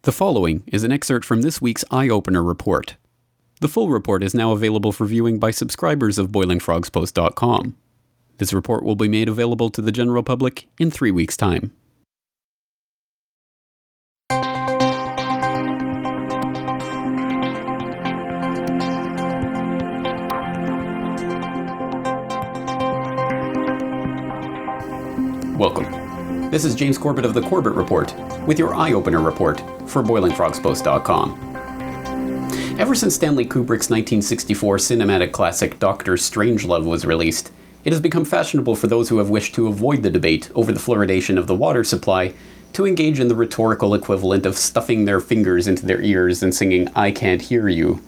The following is an excerpt from this week's Eye-Opener report. The full report is now available for viewing by subscribers of BoilingFrogsPost.com. This report will be made available to the general public in 3 weeks' time. Welcome. This is James Corbett of the Corbett Report with your Eye-Opener report for BoilingFrogsPost.com. Ever since Stanley Kubrick's 1964 cinematic classic Dr. Strangelove was released, it has become fashionable for those who have wished to avoid the debate over the fluoridation of the water supply to engage in the rhetorical equivalent of stuffing their fingers into their ears and singing "I Can't Hear You"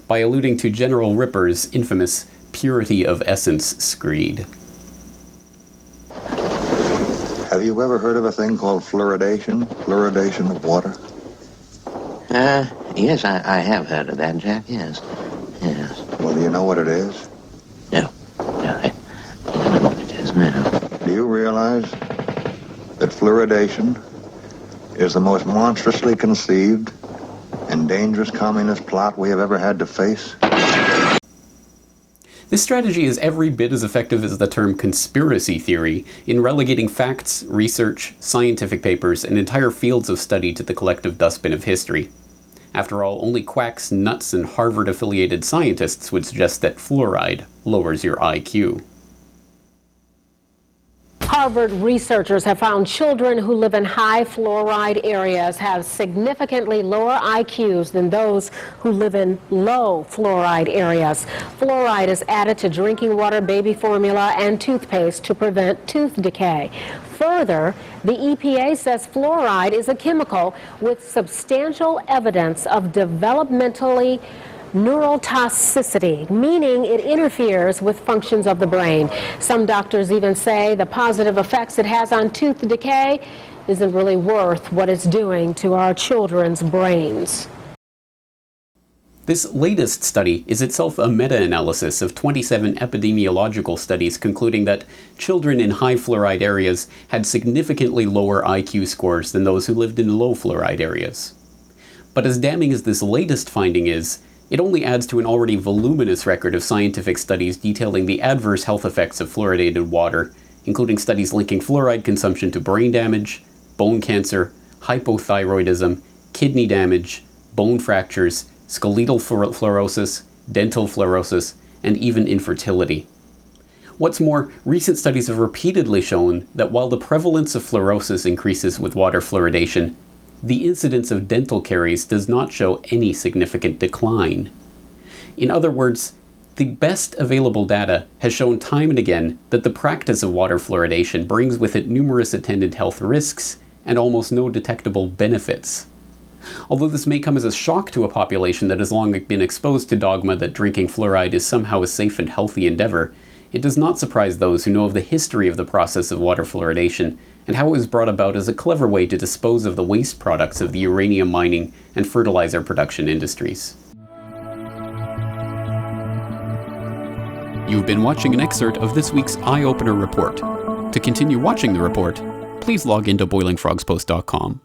by alluding to General Ripper's infamous purity of essence screed. Have you ever heard of a thing called fluoridation? Fluoridation of water? Yes, I have heard of that, Jack, yes. Yes. Well, do you know what it is? No, I don't know what it is, no. Do you realize that fluoridation is the most monstrously conceived and dangerous communist plot we have ever had to face? This strategy is every bit as effective as the term conspiracy theory in relegating facts, research, scientific papers, and entire fields of study to the collective dustbin of history. After all, only quacks, nuts, and Harvard-affiliated scientists would suggest that fluoride lowers your IQ. Harvard researchers have found children who live in high fluoride areas have significantly lower IQs than those who live in low fluoride areas. Fluoride is added to drinking water, baby formula, and toothpaste to prevent tooth decay. Further, the EPA says fluoride is a chemical with substantial evidence of developmentally neurotoxicity, meaning it interferes with functions of the brain. Some doctors even say the positive effects it has on tooth decay isn't really worth what it's doing to our children's brains. This latest study is itself a meta-analysis of 27 epidemiological studies concluding that children in high fluoride areas had significantly lower IQ scores than those who lived in low fluoride areas. But as damning as this latest finding is, it only adds to an already voluminous record of scientific studies detailing the adverse health effects of fluoridated water, including studies linking fluoride consumption to brain damage, bone cancer, hypothyroidism, kidney damage, bone fractures, skeletal fluorosis, dental fluorosis, and even infertility. What's more, recent studies have repeatedly shown that while the prevalence of fluorosis increases with water fluoridation, the incidence of dental caries does not show any significant decline. In other words, the best available data has shown time and again that the practice of water fluoridation brings with it numerous attendant health risks and almost no detectable benefits. Although this may come as a shock to a population that has long been exposed to dogma that drinking fluoride is somehow a safe and healthy endeavor, it does not surprise those who know of the history of the process of water fluoridation and how it was brought about as a clever way to dispose of the waste products of the uranium mining and fertilizer production industries. You've been watching an excerpt of this week's Eye-Opener report. To continue watching the report, please log into BoilingFrogsPost.com.